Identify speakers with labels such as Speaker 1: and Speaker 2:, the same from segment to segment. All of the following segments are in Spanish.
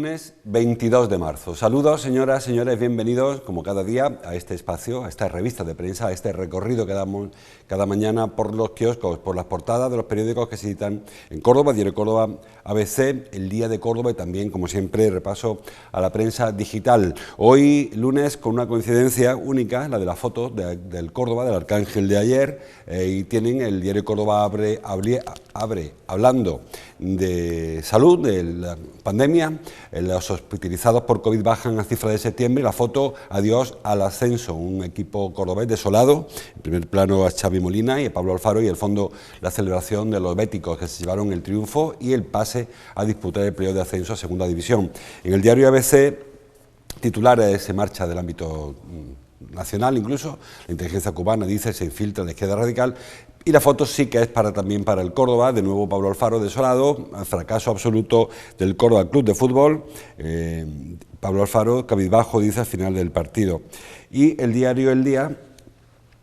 Speaker 1: Lunes 22 de marzo. Saludos, señoras, señores, bienvenidos, como cada día, a este espacio, a esta revista de prensa, a este recorrido que damos cada mañana por los kioscos, por las portadas de los periódicos que se editan en Córdoba, Diario Córdoba, ABC, El Día de Córdoba y también, como siempre, repaso a la prensa digital. Hoy, lunes, con una coincidencia única, la de la foto del Córdoba, del Arcángel de ayer, y tienen el Diario Córdoba abre hablando de salud, de la pandemia, los hospitalizados por COVID bajan a cifra de septiembre, la foto, adiós al ascenso, un equipo cordobés desolado, en primer plano a Xavi Molina y a Pablo Alfaro, y el fondo la celebración de los béticos que se llevaron el triunfo y el pase a disputar el periodo de ascenso a segunda división. En el diario ABC, titulares se marcha del ámbito nacional incluso, la inteligencia cubana dice se infiltra la izquierda radical, y la foto sí que es también para el Córdoba, de nuevo Pablo Alfaro desolado, fracaso absoluto del Córdoba Club de Fútbol, Pablo Alfaro cabizbajo dice al final del partido. Y el diario El Día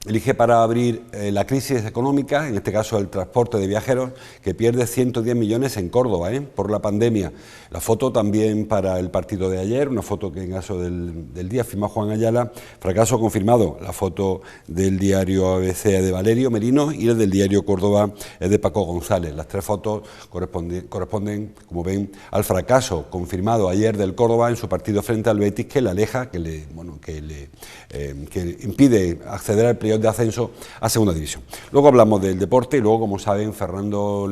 Speaker 1: elige para abrir la crisis económica, en este caso el transporte de viajeros, que pierde 110 millones en Córdoba por la pandemia. La foto también para el partido de ayer, una foto que en caso del Día firma Juan Ayala, fracaso confirmado. La foto del diario ABC de Valerio Merino y el del diario Córdoba es de Paco González. Las tres fotos corresponden, como ven, al fracaso confirmado ayer del Córdoba en su partido frente al Betis, que le aleja, que impide acceder al periodo de ascenso a segunda división. Luego hablamos del deporte y luego, como saben, Fernando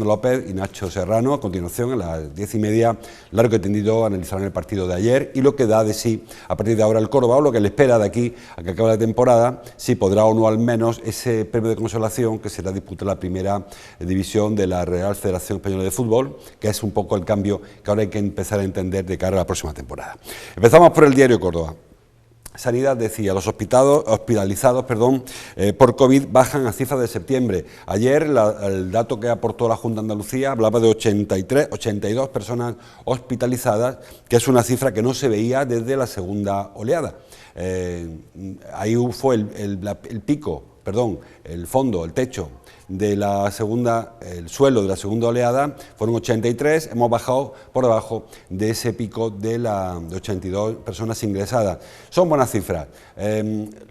Speaker 1: López y Nacho Serrano, a continuación a las 10:30, largo y tendido, analizarán el partido de ayer y lo que da de sí a partir de ahora el Córdoba, o lo que le espera de aquí a que acabe la temporada, si podrá o no al menos ese premio de consolación que será disputar la primera división de la Real Federación Española de Fútbol, que es un poco el cambio que ahora hay que empezar a entender de cara a la próxima temporada. Empezamos por el diario Córdoba. Sanidad decía, los hospitalizados por COVID bajan a cifras de septiembre. Ayer el dato que aportó la Junta de Andalucía hablaba de 82 personas hospitalizadas, que es una cifra que no se veía desde la segunda oleada. Ahí fue el techo de la segunda, el suelo de la segunda oleada, fueron 83, hemos bajado por debajo de ese pico de 82 personas ingresadas. Son buenas cifras.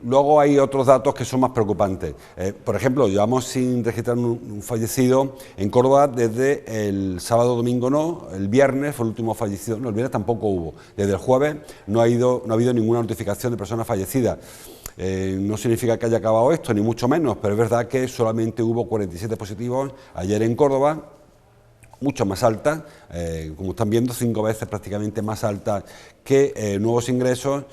Speaker 1: Luego hay otros datos que son más preocupantes. Por ejemplo, llevamos sin registrar un fallecido en Córdoba desde el sábado, domingo no, el viernes fue el último fallecido, no, el viernes tampoco hubo. Desde el jueves no ha habido ninguna notificación de personas fallecidas. No significa que haya acabado esto, ni mucho menos, pero es verdad que solamente hubo 47 positivos ayer en Córdoba, mucho más alta, como están viendo, 5 veces prácticamente más alta que nuevos ingresos.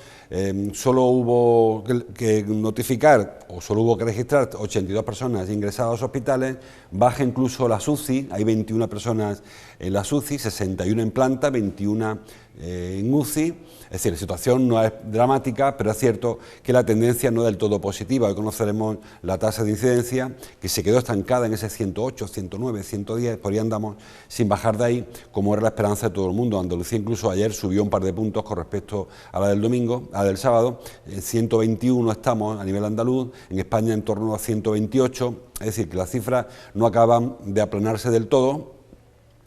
Speaker 1: Solo hubo que notificar, o solo hubo que registrar 82 personas ingresadas a los hospitales, baja incluso la UCI, hay 21 personas en la UCI, 61 en planta, 21 en UCI, es decir, la situación no es dramática, pero es cierto que la tendencia no es del todo positiva. Hoy conoceremos la tasa de incidencia, que se quedó estancada en ese 108, 109, 110, por ahí andamos sin bajar de ahí, como era la esperanza de todo el mundo. Andalucía incluso ayer subió un par de puntos con respecto a la del domingo, a la del sábado, en 121 estamos a nivel andaluz, en España en torno a 128, es decir, que las cifras no acaban de aplanarse del todo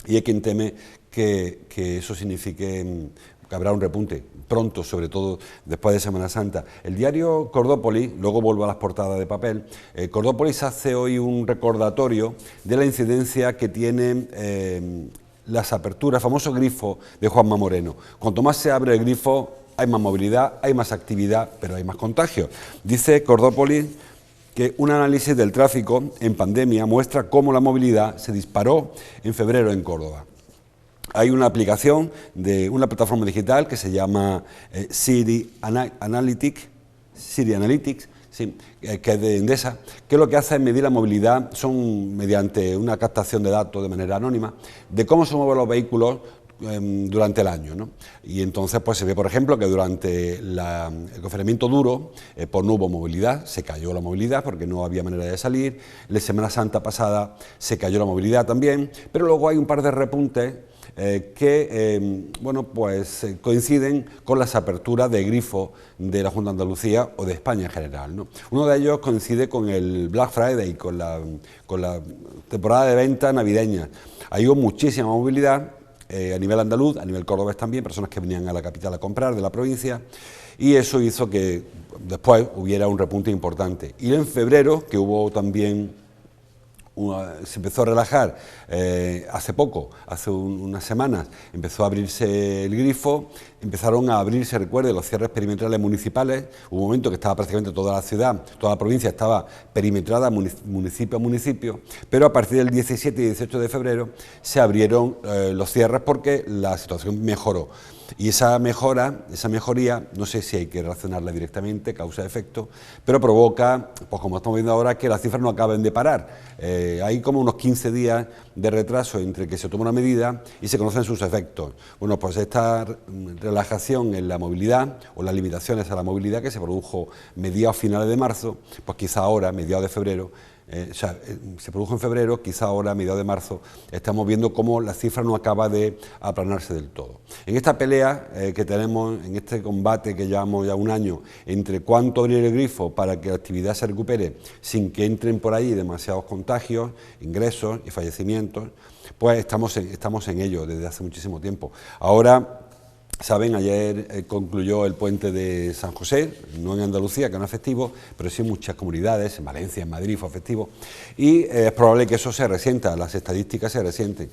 Speaker 1: y hay quien teme que eso signifique que habrá un repunte pronto, sobre todo después de Semana Santa. El diario Cordópolis, luego vuelvo a las portadas de papel, Cordópolis hace hoy un recordatorio de la incidencia que tienen las aperturas, famoso grifo de Juanma Moreno. Cuanto más se abre el grifo, hay más movilidad, hay más actividad, pero hay más contagios. Dice Cordópolis que un análisis del tráfico en pandemia muestra cómo la movilidad se disparó en febrero en Córdoba. Hay una aplicación de una plataforma digital que se llama Siri Analytics, sí, que es de Endesa, que lo que hace es medir la movilidad, son mediante una captación de datos de manera anónima, de cómo se mueven los vehículos durante el año, ¿no? Y entonces pues se ve, por ejemplo, que durante el confinamiento duro pues no hubo movilidad, se cayó la movilidad porque no había manera de salir. La Semana Santa pasada se cayó la movilidad también, pero luego hay un par de repuntes que coinciden con las aperturas de grifo de la Junta de Andalucía o de España en general, ¿no? Uno de ellos coincide con el Black Friday, con la temporada de venta navideña. Hay muchísima movilidad a nivel andaluz, a nivel cordobés también, personas que venían a la capital a comprar de la provincia, y eso hizo que después hubiera un repunte importante. Y en febrero, que hubo también se empezó a relajar hace poco, hace unas semanas, empezó a abrirse el grifo, empezaron a abrirse, recuerde, los cierres perimetrales municipales. Hubo un momento que estaba prácticamente toda la ciudad, toda la provincia estaba perimetrada municipio a municipio, pero a partir del 17 y 18 de febrero se abrieron los cierres porque la situación mejoró. Y esa mejoría, no sé si hay que relacionarla directamente, causa-efecto, pero provoca, pues como estamos viendo ahora, que las cifras no acaben de parar. Hay como unos 15 días de retraso entre que se toma una medida y se conocen sus efectos. Bueno, pues esta relajación en la movilidad, o las limitaciones a la movilidad que se produjo mediados finales de marzo, pues quizá ahora, mediados de febrero, se produjo en febrero, quizá ahora a mediados de marzo estamos viendo cómo la cifra no acaba de aplanarse del todo. En esta pelea que tenemos, en este combate que llevamos ya un año, entre cuánto abrir el grifo para que la actividad se recupere sin que entren por ahí demasiados contagios, ingresos y fallecimientos, pues estamos en ello desde hace muchísimo tiempo. Ahora, saben, ayer concluyó el puente de San José, no en Andalucía, que no es festivo, pero sí en muchas comunidades, en Valencia, en Madrid fue festivo, y es probable que eso se resienta, las estadísticas se resienten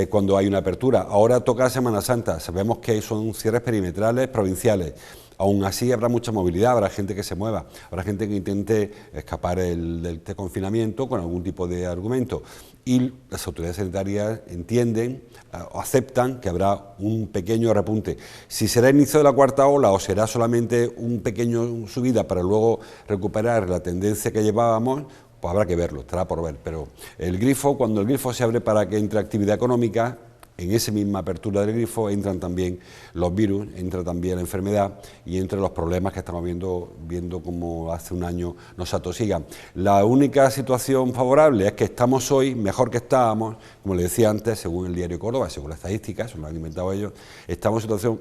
Speaker 1: cuando hay una apertura. Ahora toca Semana Santa, sabemos que son cierres perimetrales provinciales. Aún así habrá mucha movilidad, habrá gente que se mueva, habrá gente que intente escapar de este confinamiento con algún tipo de argumento. Y las autoridades sanitarias entienden o aceptan que habrá un pequeño repunte. Si será el inicio de la cuarta ola o será solamente un pequeño subida para luego recuperar la tendencia que llevábamos, pues habrá que verlo, estará por ver. Pero el grifo, cuando el grifo se abre para que entre actividad económica, en esa misma apertura del grifo entran también los virus, entra también la enfermedad y entre los problemas que estamos viendo como hace un año nos atosigan. La única situación favorable es que estamos hoy mejor que estábamos, como le decía antes, según el diario Córdoba, según las estadísticas, eso lo han inventado ellos, estamos en situación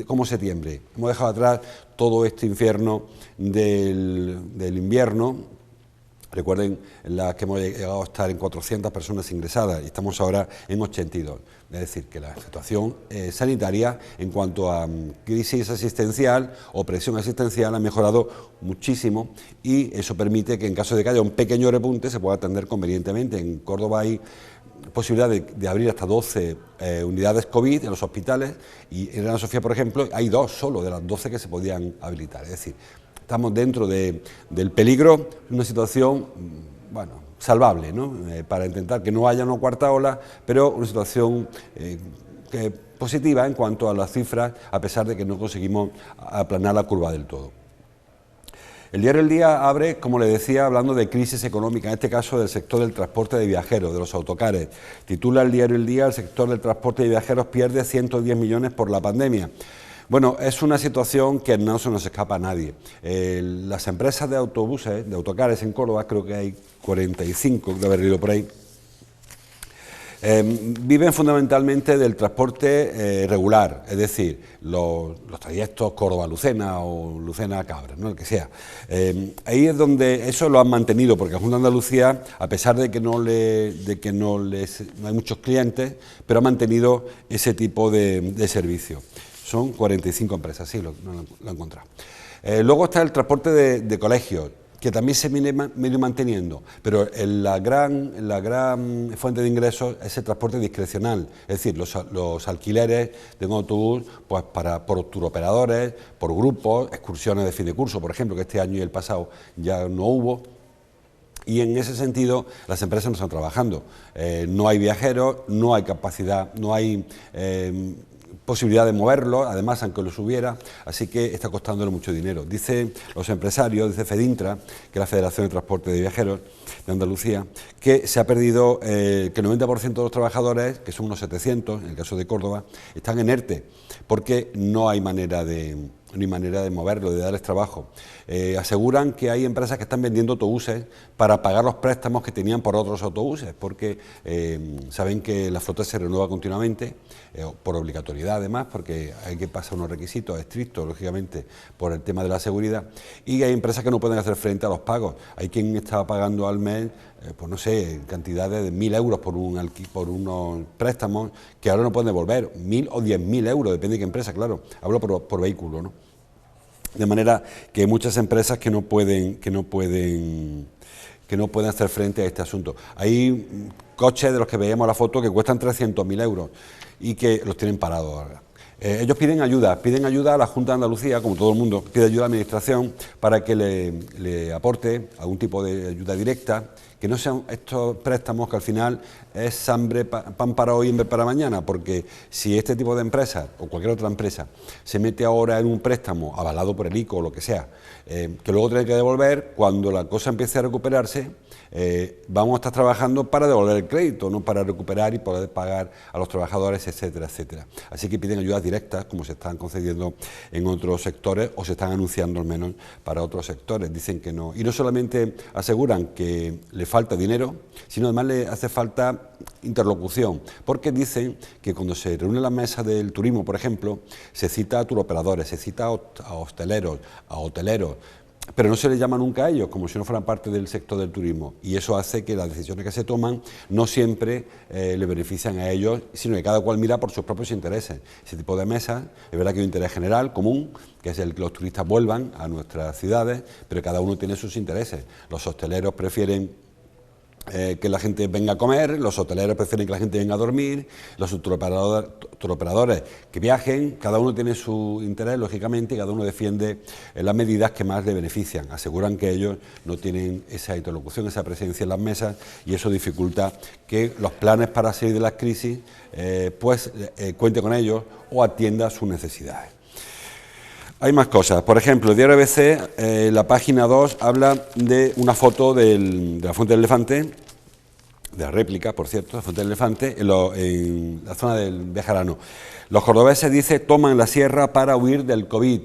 Speaker 1: como septiembre. Hemos dejado atrás todo este infierno del invierno. Recuerden que hemos llegado a estar en 400 personas ingresadas y estamos ahora en 82. Es decir, que la situación sanitaria en cuanto a crisis asistencial o presión asistencial ha mejorado muchísimo y eso permite que en caso de que haya un pequeño repunte se pueda atender convenientemente. En Córdoba hay posibilidad de abrir hasta 12 unidades COVID en los hospitales y en Reina Sofía, por ejemplo, hay 2 solo de las 12 que se podían habilitar. Es decir, estamos dentro del peligro, una situación, bueno, salvable, ¿no? Para intentar que no haya una cuarta ola, pero una situación positiva en cuanto a las cifras, a pesar de que no conseguimos aplanar la curva del todo. El diario El Día abre, como le decía, hablando de crisis económica, en este caso del sector del transporte de viajeros, de los autocares. Titula el diario El Día: el sector del transporte de viajeros pierde 110 millones por la pandemia. Bueno, es una situación que no se nos escapa a nadie. Las empresas de autobuses, de autocares en Córdoba, creo que hay 45, de haber ido por ahí, viven fundamentalmente del transporte regular, es decir, los trayectos Córdoba-Lucena o Lucena-Cabra, ¿no? El que sea. Ahí es donde eso lo han mantenido, porque Junta de Andalucía, a pesar de que no hay muchos clientes, pero ha mantenido ese tipo de servicio. Son 45 empresas, sí, lo he encontrado. Luego está el transporte de colegios, que también se viene medio manteniendo, pero la gran fuente de ingresos es el transporte discrecional, es decir, los alquileres de un autobús pues por turoperadores, por grupos, excursiones de fin de curso, por ejemplo, que este año y el pasado ya no hubo. Y en ese sentido las empresas no están trabajando. No hay viajeros, no hay capacidad, no hay posibilidad de moverlo, además aunque los hubiera, así que está costándole mucho dinero. Dicen los empresarios, dice Fedintra, que es la Federación de Transporte de Viajeros de Andalucía, que se ha perdido, que el 90% de los trabajadores, que son unos 700, en el caso de Córdoba, están en ERTE, porque no hay manera de moverlo, de darles trabajo. Aseguran que hay empresas que están vendiendo autobuses para pagar los préstamos que tenían por otros autobuses, porque saben que la flota se renueva continuamente, por obligatoriedad además, porque hay que pasar unos requisitos estrictos, lógicamente, por el tema de la seguridad, y hay empresas que no pueden hacer frente a los pagos. Hay quien está pagando al mes pues no sé, cantidades de 1.000 euros por unos préstamos que ahora no pueden devolver, 1.000 o 10.000 euros, depende de qué empresa, claro, hablo por vehículo, ¿no? De manera que hay muchas empresas que no pueden hacer frente a este asunto. Hay coches de los que veíamos la foto que cuestan 300.000 euros y que los tienen parados ahora. Ellos piden ayuda a la Junta de Andalucía, como todo el mundo, pide ayuda a la Administración para que le aporte algún tipo de ayuda directa, que no sean estos préstamos que al final es pan para hoy y hambre para mañana, porque si este tipo de empresas o cualquier otra empresa se mete ahora en un préstamo avalado por el ICO o lo que sea, que luego tiene que devolver, cuando la cosa empiece a recuperarse, vamos a estar trabajando para devolver el crédito, no para recuperar y poder pagar a los trabajadores, etcétera, etcétera. Así que piden ayudas directas, como se están concediendo en otros sectores o se están anunciando al menos para otros sectores. Dicen que no. Y no solamente aseguran que le falta dinero, sino además le hace falta interlocución, porque dicen que cuando se reúnen las mesas del turismo, por ejemplo, se cita a turoperadores, se cita a hosteleros, a hoteleros, pero no se les llama nunca a ellos, como si no fueran parte del sector del turismo, y eso hace que las decisiones que se toman no siempre le benefician a ellos, sino que cada cual mira por sus propios intereses. Ese tipo de mesas, es verdad que hay un interés general, común, que es el que los turistas vuelvan a nuestras ciudades, pero cada uno tiene sus intereses. Los hosteleros prefieren que la gente venga a comer, los hoteleros prefieren que la gente venga a dormir, los turoperadores que viajen, cada uno tiene su interés, lógicamente, y cada uno defiende las medidas que más le benefician. Aseguran que ellos no tienen esa interlocución, esa presencia en las mesas, y eso dificulta que los planes para salir de las crisis cuente con ellos o atienda sus necesidades. Hay más cosas. Por ejemplo, el diario ABC, la página 2, habla de una foto de la Fuente del Elefante, de la réplica, por cierto, la Fuente del Elefante, en la zona del Bejarano. Los cordobeses, dice, toman la sierra para huir del COVID.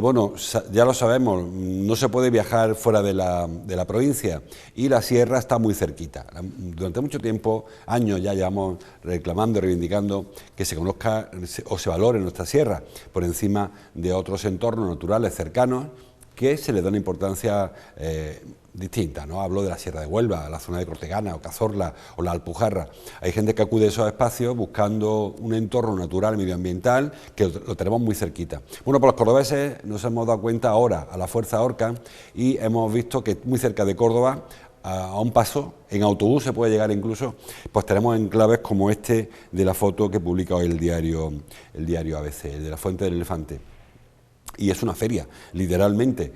Speaker 1: Bueno, ya lo sabemos, no se puede viajar fuera de la provincia y la sierra está muy cerquita. Durante mucho tiempo, años ya llevamos reclamando y reivindicando que se conozca o se valore nuestra sierra por encima de otros entornos naturales cercanos que se le da una importancia distinta, ¿no? Hablo de la Sierra de Huelva, la zona de Cortegana o Cazorla o la Alpujarra. Hay gente que acude a esos espacios buscando un entorno natural, medioambiental, que lo tenemos muy cerquita. Bueno, pues los cordobeses nos hemos dado cuenta ahora a la Fuerza Orca y hemos visto que muy cerca de Córdoba, a un paso, en autobús se puede llegar incluso, pues tenemos enclaves como este de la foto que publica hoy el diario ABC, el de la Fuente del Elefante. Y es una feria, literalmente.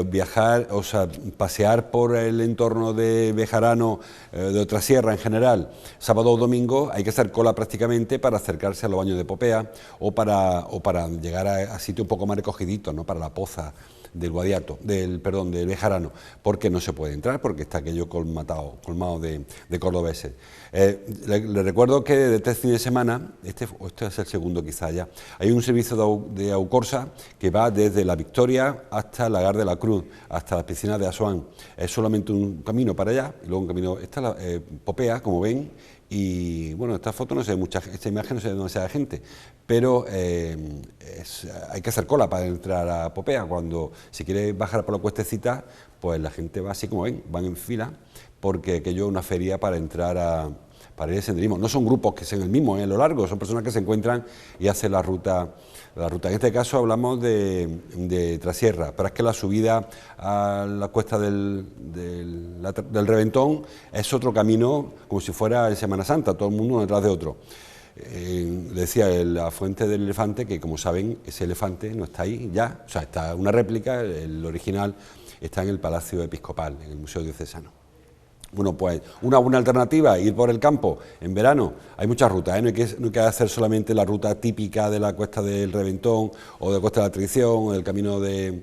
Speaker 1: Viajar, o sea, pasear por el entorno de Bejarano, de otra sierra en general, sábado o domingo, hay que hacer cola prácticamente para acercarse a los baños de Popea o para llegar a sitio un poco más recogidito, ¿no? Para la Poza del Guadiato, del Bejarano, porque no se puede entrar, porque está aquello colmado de cordobeses. Le recuerdo que de 3 fines de semana, este es el segundo quizá ya, hay un servicio de Aucorsa que va desde La Victoria hasta Lagar de la Cruz, hasta las piscinas de Asuán. Es solamente un camino para allá, y luego un camino, esta Popea, como ven, y bueno, esta foto no se ve esta imagen no se ve demasiada gente, pero hay que hacer cola para entrar a Popea. Cuando si quiere bajar por la cuestecita, pues la gente va así como ven, van en fila, porque aquello es una feria para entrar para ir al senderismo. No son grupos que sean el mismo a lo largo, son personas que se encuentran y hacen la ruta. En este caso hablamos de trasierra, pero es que la subida a la cuesta del Reventón es otro camino, como si fuera en Semana Santa, todo el mundo uno detrás de otro. Decía la Fuente del Elefante que, como saben, ese elefante no está ahí ya, o sea, está una réplica, el original está en el Palacio Episcopal, en el Museo Diocesano. Bueno, pues una buena alternativa, ir por el campo en verano. Hay muchas rutas, no hay que hacer solamente la ruta típica de la Cuesta del Reventón o de la Cuesta de la Traición o del camino de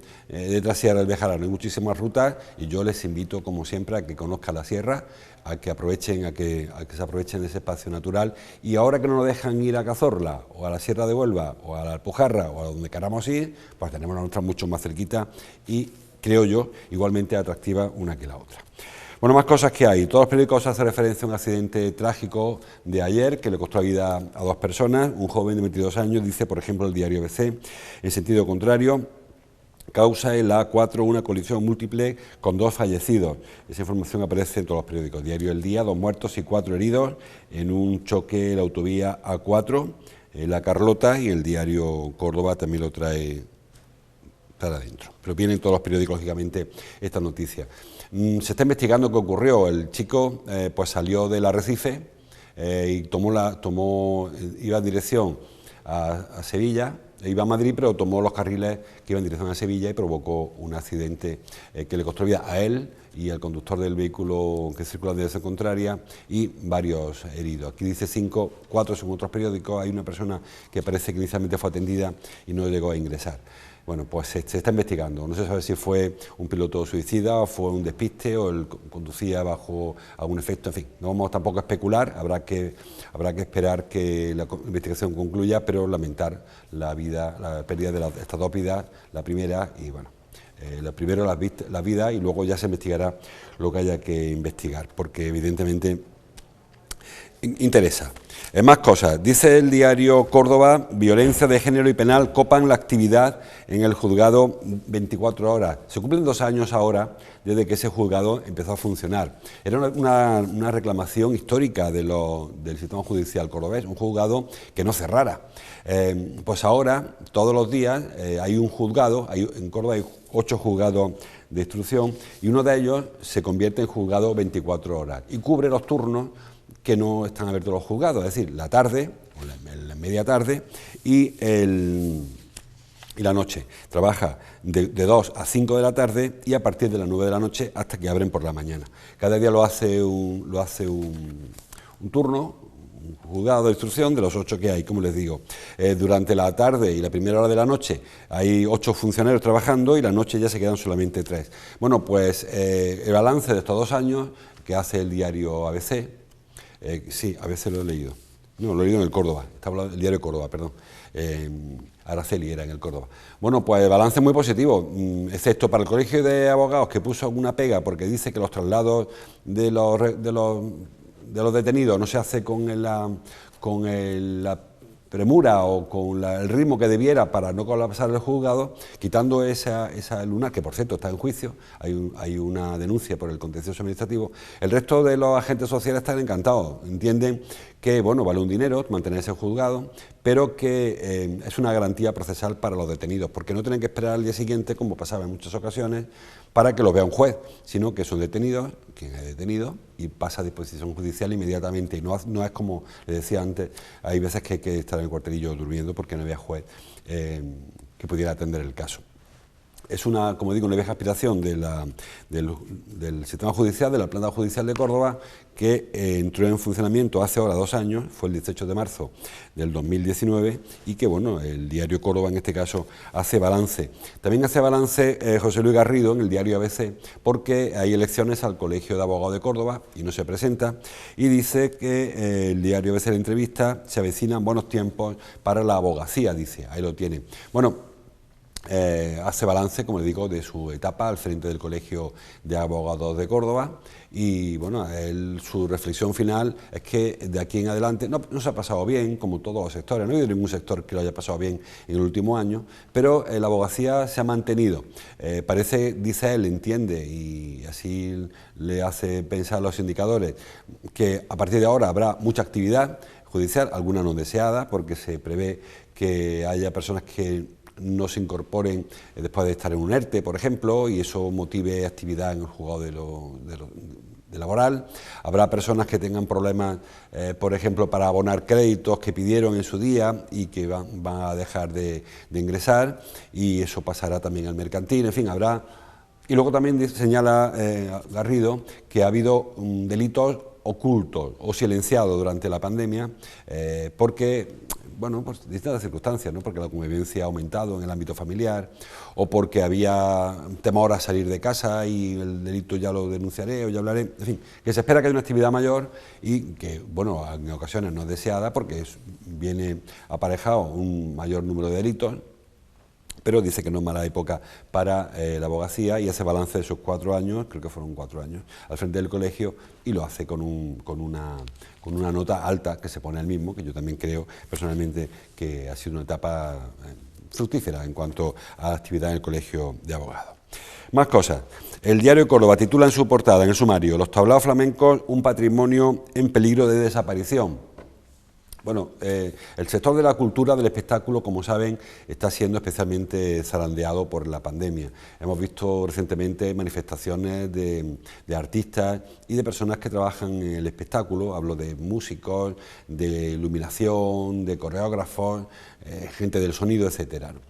Speaker 1: Trasierra del Bejarano. Hay muchísimas rutas y yo les invito, como siempre, a que conozcan la sierra, a que aprovechen, a que se aprovechen de ese espacio natural. Y ahora que no nos dejan ir a Cazorla o a la Sierra de Huelva o a la Alpujarra o a donde queramos ir, pues tenemos la nuestra mucho más cerquita y, creo yo, igualmente atractiva una que la otra. Bueno, más cosas que hay. Todos los periódicos hacen referencia a un accidente trágico de ayer que le costó la vida a 2 personas. Un joven de 22 años, dice, por ejemplo, el diario ABC, en sentido contrario, Causa en la A4 una colisión múltiple con 2 fallecidos. Esa información aparece en todos los periódicos. Diario El Día, 2 muertos y 4 heridos en un choque en la autovía A4, La Carlota, y el diario Córdoba también lo trae para adentro. Pero vienen todos los periódicos, lógicamente, esta noticia. Se está investigando qué ocurrió. El chico pues salió del Arrecife y iba en dirección a Sevilla, iba a Madrid, pero tomó los carriles que iban en dirección a Sevilla y provocó un accidente que le costó vida a él y al conductor del vehículo que circula en dirección contraria, y varios heridos. Aquí dice 5, 4 según otros periódicos. Hay una persona que parece que inicialmente fue atendida y no llegó a ingresar. Bueno, pues se está investigando. No se sabe si fue un piloto suicida o fue un despiste o él conducía bajo algún efecto. En fin, no vamos tampoco a especular, habrá que esperar que la investigación concluya, pero lamentar la pérdida de estas dos vidas, la primera, y bueno, primero la vida, y luego ya se investigará lo que haya que investigar, porque evidentemente interesa. Más cosas. Dice el diario Córdoba: violencia de género y penal copan la actividad en el juzgado 24 horas. Se cumplen 2 años ahora desde que ese juzgado empezó a funcionar. Era una reclamación histórica del sistema judicial cordobés, un juzgado que no cerrara. Pues ahora, todos los días, hay un juzgado, en Córdoba hay 8 juzgados de instrucción, y uno de ellos se convierte en juzgado 24 horas y cubre los turnos que no están abiertos los juzgados, es decir, la tarde, o la media tarde, y la noche. Trabaja de 2 a 5 de la tarde y a partir de las 9 de la noche hasta que abren por la mañana. Cada día lo hace un turno, un juzgado de instrucción de los 8 que hay, como les digo. Durante la tarde y la primera hora de la noche hay 8 funcionarios trabajando, y la noche ya se quedan solamente 3. Bueno, pues el balance de estos 2 años que hace el diario ABC, sí, a veces lo he leído. No, lo he leído en el Córdoba, está hablando el diario Córdoba, perdón. Araceli era en el Córdoba. Bueno, pues el balance es muy positivo, excepto para el Colegio de Abogados, que puso alguna pega porque dice que los traslados de los detenidos no se hace con la premura o con el ritmo que debiera para no colapsar el juzgado, quitando esa lunar, que por cierto está en juicio, hay una denuncia por el contencioso administrativo. El resto de los agentes sociales están encantados, entienden que, bueno, vale un dinero mantener ese juzgado, pero que es una garantía procesal para los detenidos, porque no tienen que esperar al día siguiente, como pasaba en muchas ocasiones, para que los vea un juez, sino que son detenidos, quien es detenido, y pasa a disposición judicial inmediatamente. Y no es como le decía antes, hay veces que hay que estar en el cuartelillo durmiendo porque no había juez que pudiera atender el caso. Es como digo, una vieja aspiración del sistema judicial, de la planta judicial de Córdoba, que entró en funcionamiento hace ahora 2 años, fue el 18 de marzo del 2019, y que, bueno, el diario Córdoba en este caso hace balance. También hace balance José Luis Garrido en el diario ABC, porque hay elecciones al Colegio de Abogados de Córdoba y no se presenta, y dice que el diario ABC, la entrevista, se avecinan buenos tiempos para la abogacía, dice, ahí lo tiene. Bueno, hace balance, como le digo, de su etapa al frente del Colegio de Abogados de Córdoba, y bueno, su reflexión final es que de aquí en adelante no se ha pasado bien, como todos los sectores, no hay ningún sector que lo haya pasado bien en el último año, pero la abogacía se ha mantenido. Parece, dice él, entiende, y así le hace pensar los indicadores, que a partir de ahora habrá mucha actividad judicial, alguna no deseada, porque se prevé que haya personas que no se incorporen después de estar en un ERTE, por ejemplo, y eso motive actividad en el juzgado de laboral. Habrá personas que tengan problemas, por ejemplo, para abonar créditos que pidieron en su día y que van a dejar de ingresar, y eso pasará también al mercantil. En fin, habrá. Y luego también señala Garrido que ha habido delitos ocultos o silenciados durante la pandemia, porque, bueno, pues distintas circunstancias, ¿no? Porque la convivencia ha aumentado en el ámbito familiar, o porque había temor a salir de casa y el delito ya lo denunciaré o ya hablaré, en fin, que se espera que haya una actividad mayor y que, bueno, en ocasiones no es deseada porque viene aparejado un mayor número de delitos, pero dice que no es mala época para la abogacía, y hace balance de sus 4 años, creo que fueron 4 años, al frente del colegio, y lo hace con una nota alta que se pone él mismo, que yo también creo personalmente que ha sido una etapa fructífera en cuanto a la actividad en el Colegio de Abogados. Más cosas. El diario Córdoba titula en su portada, en el sumario, "Los tablaos flamencos, un patrimonio en peligro de desaparición". Bueno, el sector de la cultura, del espectáculo, como saben, está siendo especialmente zarandeado por la pandemia. Hemos visto recientemente manifestaciones de artistas y de personas que trabajan en el espectáculo, hablo de músicos, de iluminación, de coreógrafos, gente del sonido, etcétera, ¿no?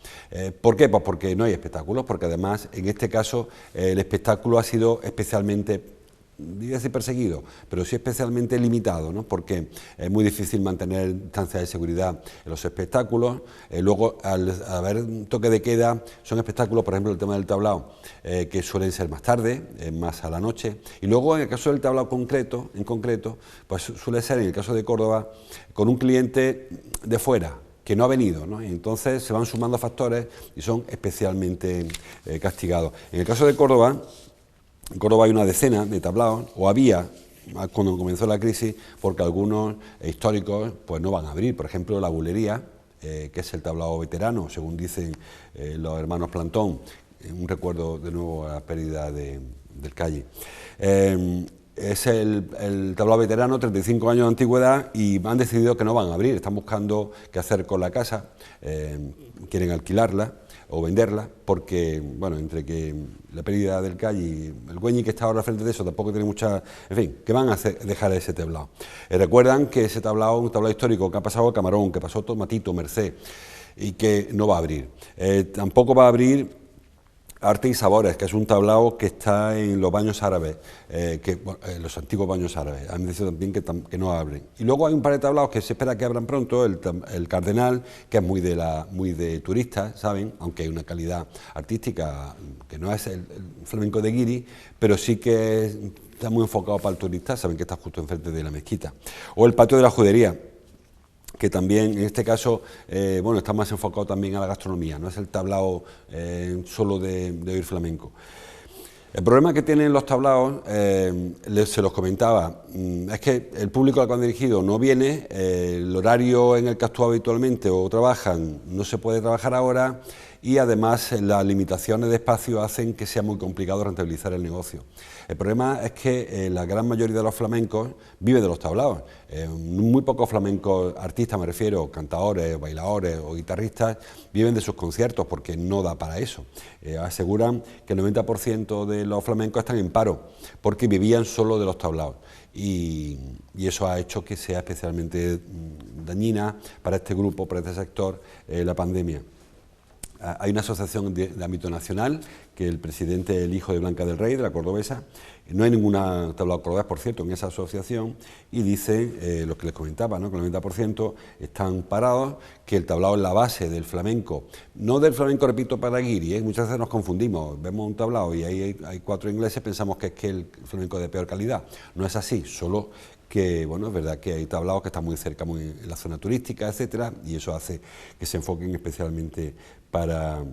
Speaker 1: ¿Por qué? Pues porque no hay espectáculos, porque además, en este caso, el espectáculo ha sido especialmente, diría decir perseguido, pero sí especialmente limitado, ¿no? Porque es muy difícil mantener distancias de seguridad en los espectáculos. Luego, al haber un toque de queda, son espectáculos, por ejemplo, el tema del tablao, que suelen ser más tarde, más a la noche. Y luego, en el caso del tablao en concreto, pues suele ser, en el caso de Córdoba, con un cliente de fuera, que no ha venido, ¿no? Y entonces se van sumando factores y son especialmente castigados. En el caso de Córdoba, en Córdoba hay una decena de tablaos, o había cuando comenzó la crisis, porque algunos históricos pues no van a abrir. Por ejemplo, la Bulería, que es el tablao veterano, según dicen los hermanos Plantón, un recuerdo de nuevo a la pérdida del Calle. Es el tablao veterano, 35 años de antigüedad, y han decidido que no van a abrir, están buscando qué hacer con la casa, quieren alquilarla o venderla, porque, bueno, entre que la pérdida del Calle y el Güeñi que está ahora frente de eso tampoco tiene mucha... En fin, ¿qué van a dejar ese tablao? Recuerdan que ese tablao, un tablao histórico que ha pasado a Camarón, que pasó Tomatito, Merced, y que no va a abrir. Tampoco va a abrir Arte y Sabores, que es un tablao que está en los baños árabes, los antiguos baños árabes. Han dicho también que no abren. Y luego hay un par de tablaos que se espera que abran pronto, el Cardenal, que es muy de turistas, ¿saben? Aunque hay una calidad artística que no es el flamenco de Guiri, pero sí que está muy enfocado para el turista, saben que está justo enfrente de la mezquita. O el Patio de la Judería, que también en este caso bueno, está más enfocado también a la gastronomía, no es el tablao solo de oír flamenco. El problema que tienen los tablaos, se los comentaba, es que el público al que han dirigido no viene, el horario en el que actúa habitualmente o trabajan no se puede trabajar ahora, y además las limitaciones de espacio hacen que sea muy complicado rentabilizar el negocio. El problema es que la gran mayoría de los flamencos vive de los tablaos. Muy pocos flamencos, artistas me refiero, cantadores, bailadores o guitarristas, viven de sus conciertos porque no da para eso. Aseguran que el 90% de los flamencos están en paro porque vivían solo de los tablaos. Y eso ha hecho que sea especialmente dañina para este grupo, para este sector, la pandemia. Hay una asociación de ámbito nacional, que el presidente es el hijo de Blanca del Rey, de la cordobesa. No hay ninguna tablao cordobés, por cierto, en esa asociación, y dice, lo que les comentaba, ¿no?, que el 90% están parados, que el tablao es la base del flamenco, no del flamenco, repito, para Guiri, muchas veces nos confundimos, vemos un tablao y ahí hay 4 ingleses, pensamos que es que el flamenco es de peor calidad. No es así, solo que, bueno, es verdad que hay tablaos que están muy cerca, muy en la zona turística, etcétera, y eso hace que se enfoquen especialmente para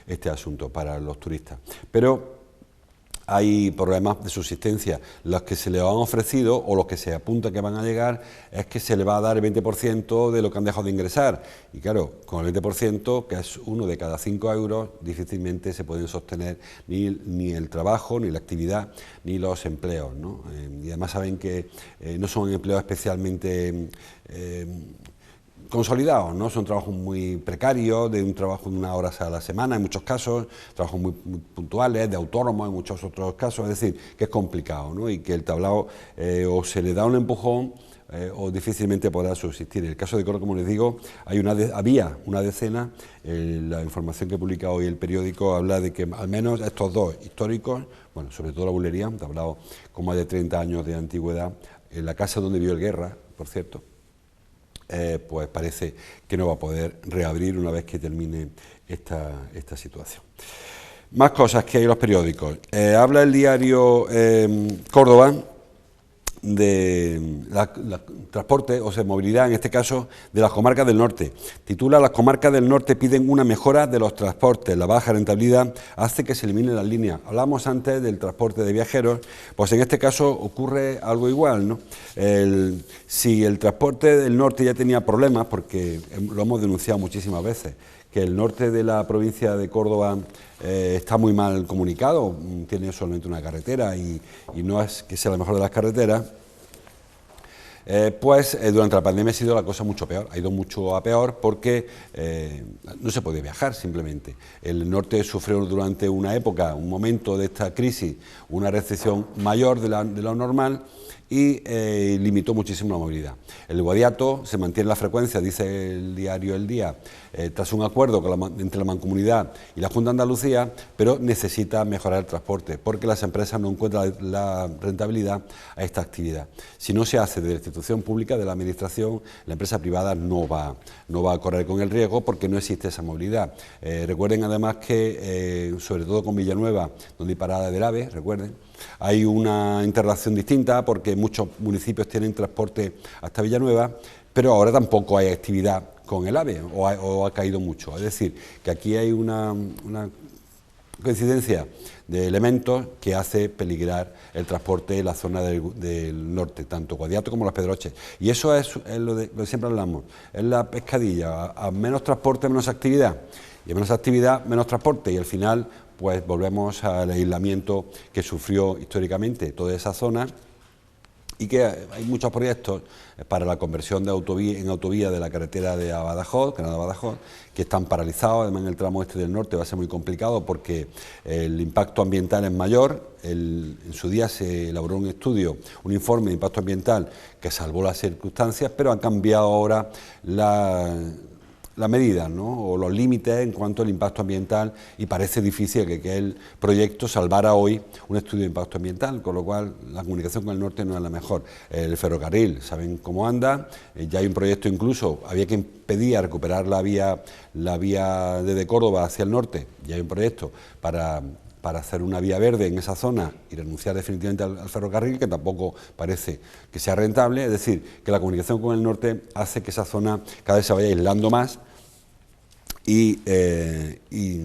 Speaker 1: este asunto, para los turistas. Pero hay problemas de subsistencia. Los que se les han ofrecido o los que se apunta que van a llegar es que se le va a dar el 20% de lo que han dejado de ingresar. Y claro, con el 20%, que es 1 de cada 5 euros, difícilmente se pueden sostener ni el trabajo, ni la actividad, ni los empleos, ¿no? Y además saben que no son empleos especialmente consolidados, ¿no? Son trabajos muy precarios, de un trabajo de 1 hora a la semana en muchos casos, trabajos muy puntuales, de autónomos en muchos otros casos, es decir, que es complicado, ¿no? Y que el tablao o se le da un empujón o difícilmente podrá subsistir. En el caso de Córdoba, como les digo, había una decena, la información que publica hoy el periódico habla de que al menos estos 2 históricos, bueno, sobre todo la Bulería, un tablao con más de 30 años de antigüedad, en la casa donde vivió el Guerra, por cierto, pues parece que no va a poder reabrir una vez que termine esta situación. Más cosas que hay en los periódicos. Habla el diario Córdoba transporte, o sea, movilidad, en este caso, de las comarcas del norte. Titula: las comarcas del norte piden una mejora de los transportes. La baja rentabilidad hace que se eliminen las líneas. Hablamos antes del transporte de viajeros, pues en este caso ocurre algo igual, ¿no? Si el transporte del norte ya tenía problemas, porque lo hemos denunciado muchísimas veces, que el norte de la provincia de Córdoba está muy mal comunicado, tiene solamente una carretera y no es que sea la mejor de las carreteras, durante la pandemia ha sido la cosa mucho peor, ha ido mucho a peor porque no se podía viajar simplemente. El norte sufrió durante una época, un momento de esta crisis, una recesión mayor de lo normal y limitó muchísimo la movilidad. El Guadiato se mantiene la frecuencia, dice el diario El Día, tras un acuerdo entre la Mancomunidad y la Junta de Andalucía, pero necesita mejorar el transporte porque las empresas no encuentran la rentabilidad a esta actividad. Si no se hace de la institución pública, de la administración, la empresa privada no va a correr con el riesgo porque no existe esa movilidad. Recuerden además que, sobre todo con Villanueva, donde hay parada del AVE, recuerden, hay una interrelación distinta porque muchos municipios tienen transporte hasta Villanueva, pero ahora tampoco hay actividad con el AVE o ha caído mucho. Es decir, que aquí hay una coincidencia de elementos que hace peligrar el transporte en la zona del norte, tanto Guadiato como Las Pedroches. Y eso es lo que siempre hablamos, es la pescadilla: a menos transporte, menos actividad, y a menos actividad, menos transporte, y al final pues volvemos al aislamiento que sufrió históricamente toda esa zona, y que hay muchos proyectos para la conversión en autovía de la carretera de Badajoz, Granada-Badajoz, que están paralizados. Además, en el tramo este del norte va a ser muy complicado porque el impacto ambiental es mayor. En su día se elaboró un estudio, un informe de impacto ambiental que salvó las circunstancias, pero han cambiado ahora las medidas, ¿no?, o los límites en cuanto al impacto ambiental, y parece difícil que el proyecto salvara hoy un estudio de impacto ambiental, con lo cual la comunicación con el norte no es la mejor. El ferrocarril, saben cómo anda, ya hay un proyecto, incluso había que impedir recuperar la vía desde Córdoba hacia el norte, ya hay un proyecto para hacer una vía verde en esa zona y renunciar definitivamente al ferrocarril, que tampoco parece que sea rentable. Es decir, que la comunicación con el norte hace que esa zona cada vez se vaya aislando más y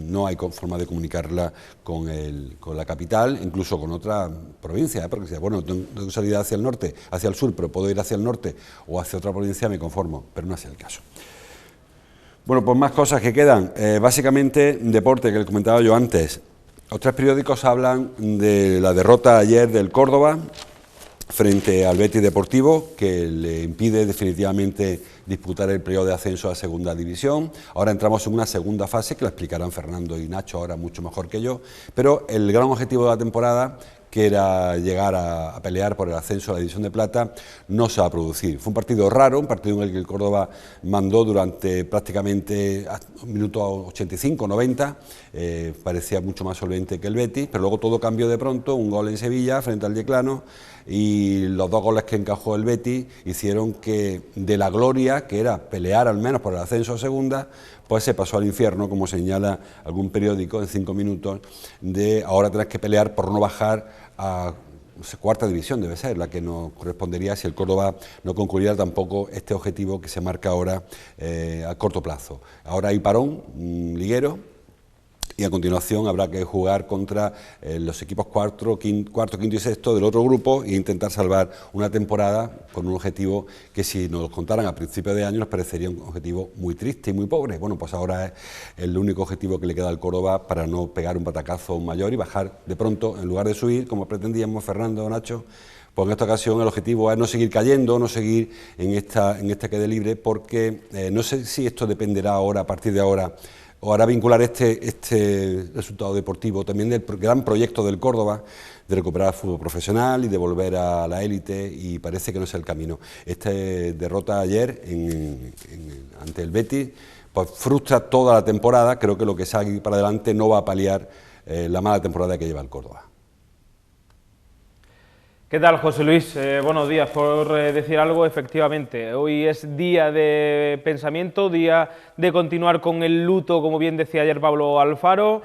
Speaker 1: no hay forma de comunicarla con la capital, incluso con otras provincias, porque si bueno, tengo que salir hacia el norte, hacia el sur, pero puedo ir hacia el norte o hacia otra provincia, me conformo, pero no es el caso. Bueno, pues más cosas que quedan. Básicamente, deporte, que les comentaba yo antes. Los tres periódicos hablan de la derrota ayer del Córdoba frente al Betis Deportivo, que le impide definitivamente disputar el periodo de ascenso a Segunda División. Ahora entramos en una segunda fase que la explicarán Fernando y Nacho ahora mucho mejor que yo, pero el gran objetivo de la temporada, que era llegar a pelear por el ascenso a la División de Plata, no se va a producir. Fue un partido raro, un partido en el que el Córdoba mandó durante prácticamente minutos 85-90, parecía mucho más solvente que el Betis, pero luego todo cambió de pronto, un gol en Sevilla frente al Yeclano, y los dos goles que encajó el Betis hicieron que de la gloria, que era pelear al menos por el ascenso a Segunda, pues se pasó al infierno, como señala algún periódico en 5 minutos, de ahora tenés que pelear por no bajar a Cuarta División, debe ser la que nos correspondería si el Córdoba no concluyera tampoco este objetivo que se marca ahora a corto plazo. Ahora hay parón liguero, y a continuación habrá que jugar contra los equipos cuarto, quinto y sexto del otro grupo e intentar salvar una temporada con un objetivo que, si nos lo contaran a principios de año, nos parecería un objetivo muy triste y muy pobre. Bueno, pues ahora es el único objetivo que le queda al Córdoba para no pegar un batacazo mayor y bajar de pronto, en lugar de subir, como pretendíamos Fernando o Nacho. Pues en esta ocasión el objetivo es no seguir cayendo, no seguir en esta queda libre, porque no sé si esto dependerá ahora, a partir de ahora, o hará vincular este resultado deportivo también del gran proyecto del Córdoba de recuperar el fútbol profesional y de volver a la élite, y parece que no es el camino. Esta derrota ayer ante el Betis pues frustra toda la temporada. Creo que lo que sale para adelante no va a paliar la mala temporada que lleva el Córdoba.
Speaker 2: ¿Qué tal, José Luis? Buenos días. Por decir algo, efectivamente, hoy es día de pensamiento, día de continuar con el luto, como bien decía ayer Pablo Alfaro.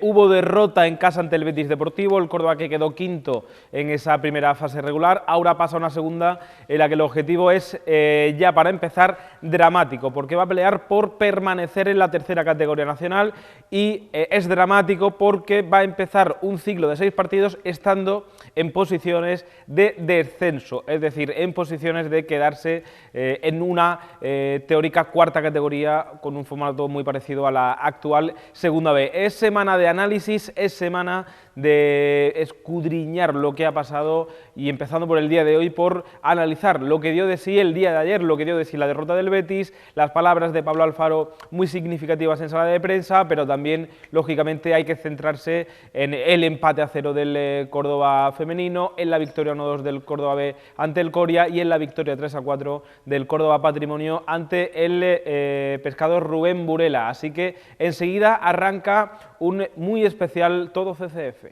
Speaker 2: Hubo derrota en casa ante el Betis Deportivo, el Córdoba que quedó quinto en esa primera fase regular, ahora pasa a una segunda en la que el objetivo es, ya para empezar, dramático, porque va a pelear por permanecer en la tercera categoría nacional y es dramático porque va a empezar un ciclo de 6 partidos estando en posiciones de descenso, es decir, en posiciones de quedarse en una teórica cuarta categoría con un formato muy parecido a la actual segunda B. Es semana de análisis, es semana de escudriñar lo que ha pasado y empezando por el día de hoy por analizar lo que dio de sí el día de ayer, lo que dio de sí la derrota del Betis, las palabras de Pablo Alfaro muy significativas en sala de prensa, pero también lógicamente hay que centrarse en el empate a 0 del Córdoba femenino, en la victoria 1-2 del Córdoba B ante el Coria y en la victoria 3-4 del Córdoba Patrimonio ante el pescador Rubén Burela. Así que enseguida arranca un muy especial Todo CCF.